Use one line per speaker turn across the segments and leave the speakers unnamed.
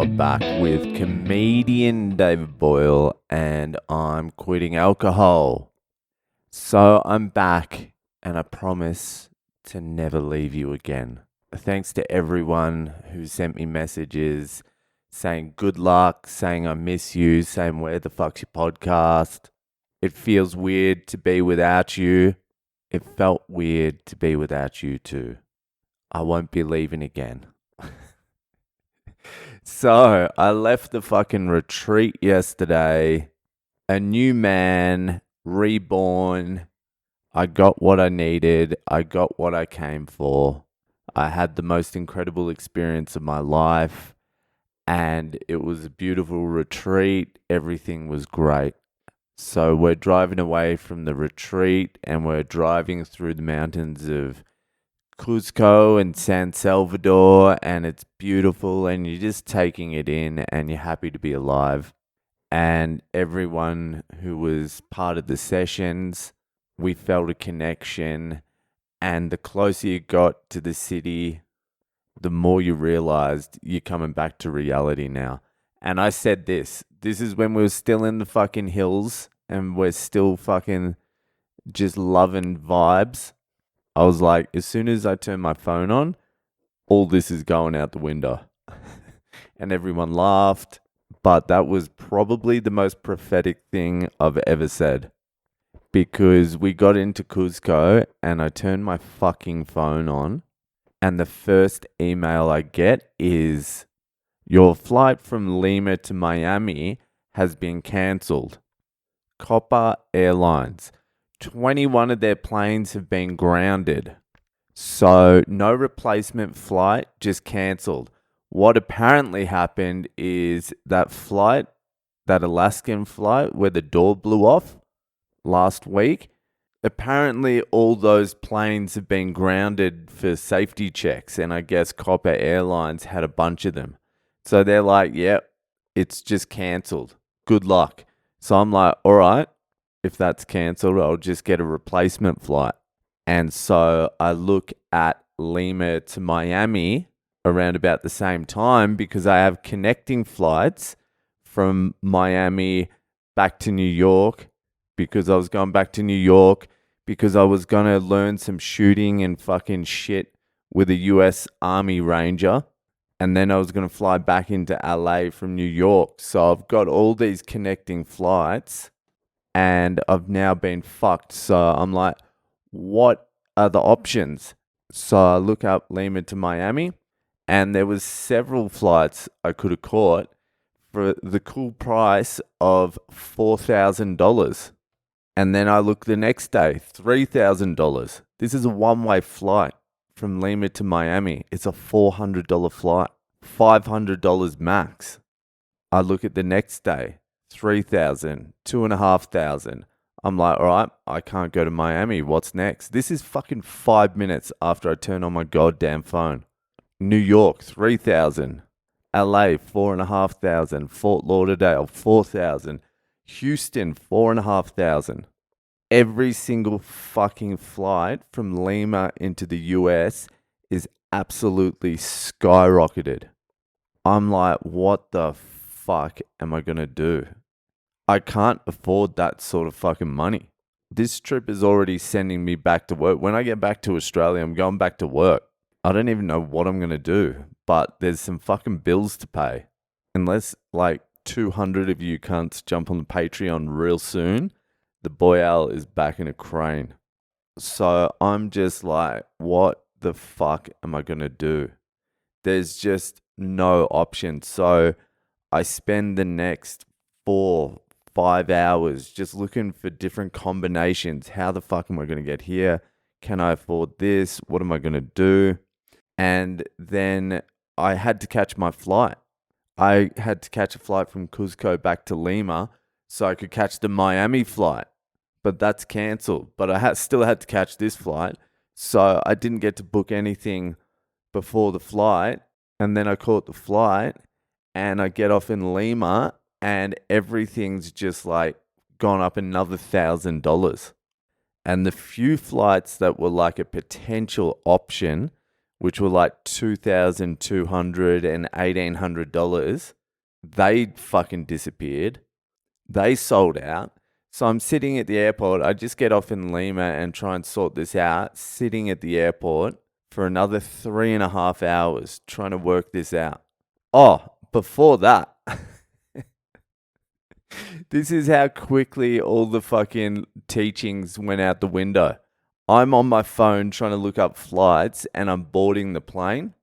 pod back with comedian David Boyle, and I'm quitting alcohol. So I'm back, and I promise to never leave you again. Thanks to everyone who sent me messages saying good luck, saying I miss you, saying where the fuck's your podcast. It feels weird to be without you. It felt weird to be without you too. I won't be leaving again. So I left the fucking retreat yesterday. A new man, reborn. I got what I needed. I got what I came for. I had the most incredible experience of my life. And it was a beautiful retreat. Everything was great. So we're driving away from the retreat and we're driving through the mountains of Cuzco and San Salvador, and it's beautiful, and you're just taking it in and you're happy to be alive. And everyone who was part of the sessions, we felt a connection, and the closer you got to the city, the more you realized you're coming back to reality now. And I said this is when we were still in the fucking hills and we're still fucking just loving vibes. I was like, as soon as I turn my phone on, all this is going out the window. And everyone laughed. But that was probably the most prophetic thing I've ever said. Because we got into Cuzco and I turned my fucking phone on. And the first email I get is, your flight from Lima to Miami has been cancelled. Copa Airlines. 21 of their planes have been grounded. So no replacement flight, just cancelled. What apparently happened is that flight, that Alaskan flight where the door blew off last week, apparently all those planes have been grounded for safety checks, and I guess Copa Airlines had a bunch of them. So they're like, yep, it's just cancelled. Good luck. So I'm like, all right. If that's cancelled, I'll just get a replacement flight. And so I look at Lima to Miami around about the same time because I have connecting flights from Miami back to New York, because I was going back to New York because I was going to learn some shooting and fucking shit with a US Army Ranger. And then I was going to fly back into LA from New York. So I've got all these connecting flights. And I've now been fucked. So I'm like, what are the options? So I look up Lima to Miami, and there was several flights I could have caught for the cool price of $4,000. And then I look the next day, $3,000. This is a one-way flight from Lima to Miami. It's a $400 flight, $500 max. I look at the next day. 3,000, 2,500. I'm like, all right, I can't go to Miami. What's next? This is fucking 5 minutes after I turn on my goddamn phone. New York, 3,000. LA, 4,500. Fort Lauderdale, 4,000. Houston, 4,500. Every single fucking flight from Lima into the US is absolutely skyrocketed. I'm like, what the fuck am I going to do? I can't afford that sort of fucking money. This trip is already sending me back to work. When I get back to Australia, I'm going back to work. I don't even know what I'm going to do, but there's some fucking bills to pay. Unless like 200 of you cunts jump on the Patreon real soon, the Boyle is back in a crane. So I'm just like, what the fuck am I going to do? There's just no option. So I spend the next 4-5 hours just looking for different combinations. How the fuck am I going to get here? Can I afford this? What am I going to do? And then I had to catch my flight. I had to catch a flight from Cuzco back to Lima so I could catch the Miami flight. But that's cancelled. But I still had to catch this flight. So I didn't get to book anything before the flight. And then I caught the flight and I get off in Lima and everything's just like gone up another $1,000. And the few flights that were like a potential option, which were like $2,200 and $1,800, They fucking disappeared. They sold out. So I'm sitting at the airport. I just get off in Lima and try and sort this out, sitting at the airport for another 3.5 hours trying to work this out. Oh, before that, this is how quickly all the fucking teachings went out the window. I'm on my phone trying to look up flights and I'm boarding the plane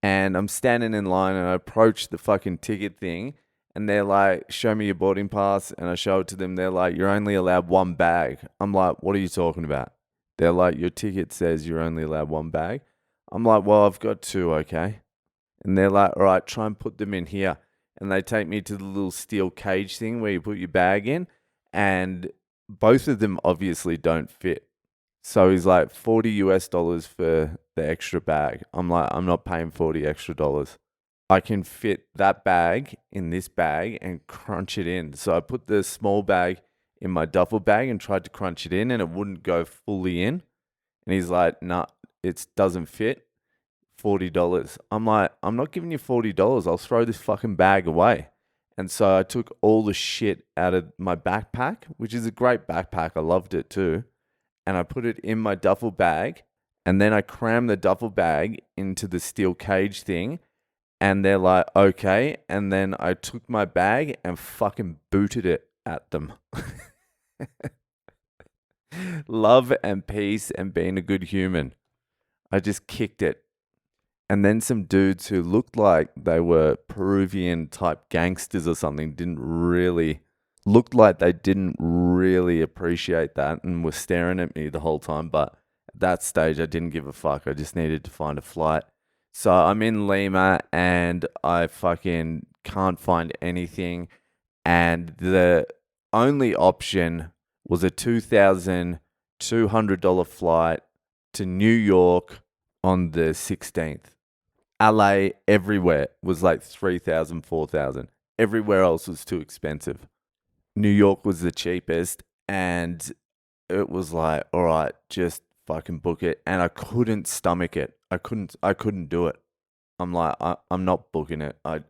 and I'm standing in line and I approach the fucking ticket thing and they're like, show me your boarding pass. And I show it to them. They're like, you're only allowed one bag. I'm like, what are you talking about? They're like, your ticket says you're only allowed one bag. I'm like, well, I've got two, okay? And they're like, all right, try and put them in here. And they take me to the little steel cage thing where you put your bag in. And both of them obviously don't fit. So he's like, $40 for the extra bag. I'm like, I'm not paying $40 extra. I can fit that bag in this bag and crunch it in. So I put the small bag in my duffel bag and tried to crunch it in and it wouldn't go fully in. And he's like, nah, it doesn't fit. $40. I'm like, I'm not giving you $40. I'll throw this fucking bag away. And so I took all the shit out of my backpack, which is a great backpack. I loved it too. And I put it in my duffel bag. And then I crammed the duffel bag into the steel cage thing. And they're like, okay. And then I took my bag and fucking booted it at them. Love and peace and being a good human. I just kicked it. And then some dudes who looked like they were Peruvian type gangsters or something looked like they didn't really appreciate that and were staring at me the whole time. But at that stage, I didn't give a fuck. I just needed to find a flight. So I'm in Lima and I fucking can't find anything. And the only option was a $2,200 flight to New York on the 16th. LA everywhere was like 3,000, 4,000. Everywhere else was too expensive. New York was the cheapest and it was like, all right, just fucking book it. And I couldn't stomach it. I couldn't do it. I'm like, I'm not booking it. I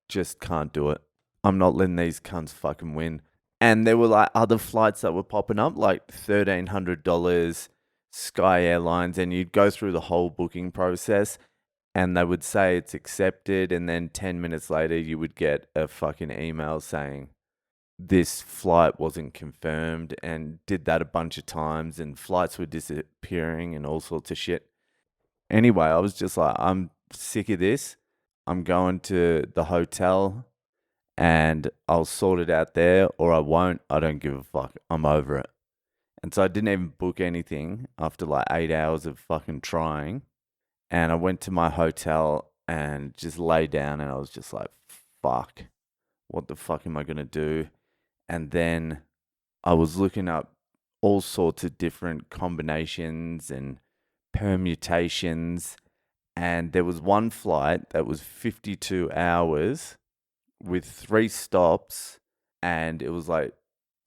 just can't do it. I'm not letting these cunts fucking win. And there were like other flights that were popping up, like $1,300 Sky Airlines, and you'd go through the whole booking process and they would say it's accepted, and then 10 minutes later you would get a fucking email saying this flight wasn't confirmed, and did that a bunch of times, and flights were disappearing and all sorts of shit. Anyway, I was just like, I'm sick of this. I'm going to the hotel and I'll sort it out there or I won't. I don't give a fuck. I'm over it. And so I didn't even book anything after like 8 hours of fucking trying. And I went to my hotel and just lay down and I was just like, fuck, what the fuck am I going to do? And then I was looking up all sorts of different combinations and permutations. And there was one flight that was 52 hours with 3 stops and it was like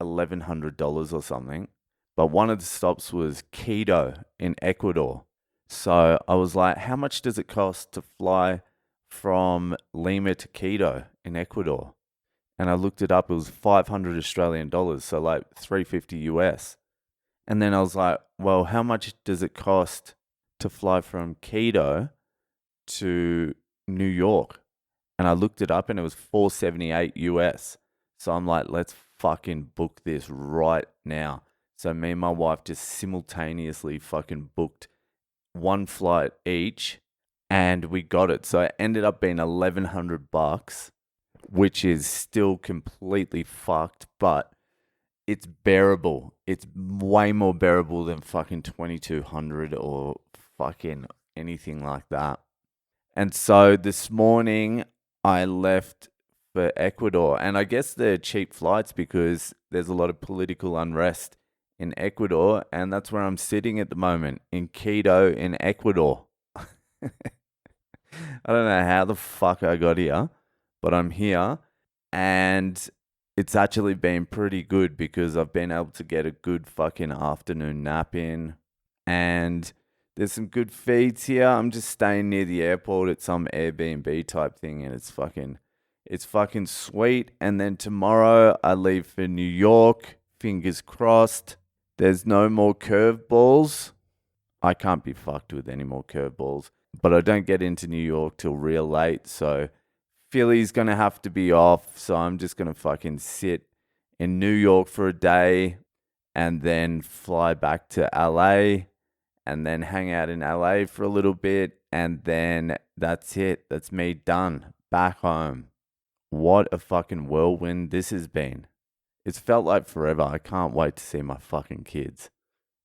$1,100 or something. But one of the stops was Quito in Ecuador. So I was like, how much does it cost to fly from Lima to Quito in Ecuador? And I looked it up, it was 500 Australian dollars, so like 350 US. And then I was like, well, how much does it cost to fly from Quito to New York? And I looked it up and it was 478 US. So I'm like, let's fucking book this right now. So me and my wife just simultaneously fucking booked one flight each and we got it. So it ended up being $1,100, which is still completely fucked, but it's bearable. It's way more bearable than fucking 2,200 or fucking anything like that. And so this morning I left for Ecuador, and I guess they're cheap flights because there's a lot of political unrest in Ecuador, and that's where I'm sitting at the moment, in Quito in Ecuador. I don't know how the fuck I got here, but I'm here, and it's actually been pretty good because I've been able to get a good fucking afternoon nap in, and there's some good feeds here. I'm just staying near the airport at some Airbnb type thing, and it's fucking, It's fucking sweet. And then tomorrow I leave for New York. Fingers crossed. There's no more curveballs. I can't be fucked with any more curveballs. But I don't get into New York till real late. So Philly's going to have to be off. So I'm just going to fucking sit in New York for a day and then fly back to LA and then hang out in LA for a little bit. And then that's it. That's me done. Back home. What a fucking whirlwind this has been. It's felt like forever. I can't wait to see my fucking kids.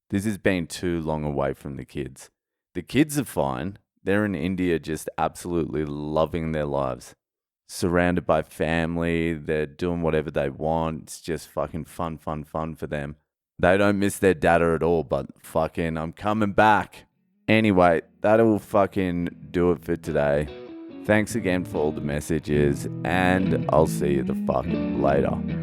This has been too long away from the kids. The kids are fine. They're in India just absolutely loving their lives. Surrounded by family. They're doing whatever they want. It's just fucking fun for them. They don't miss their data at all, but fucking I'm coming back. Anyway, that'll fucking do it for today. Thanks again for all the messages, and I'll see you the fuck later.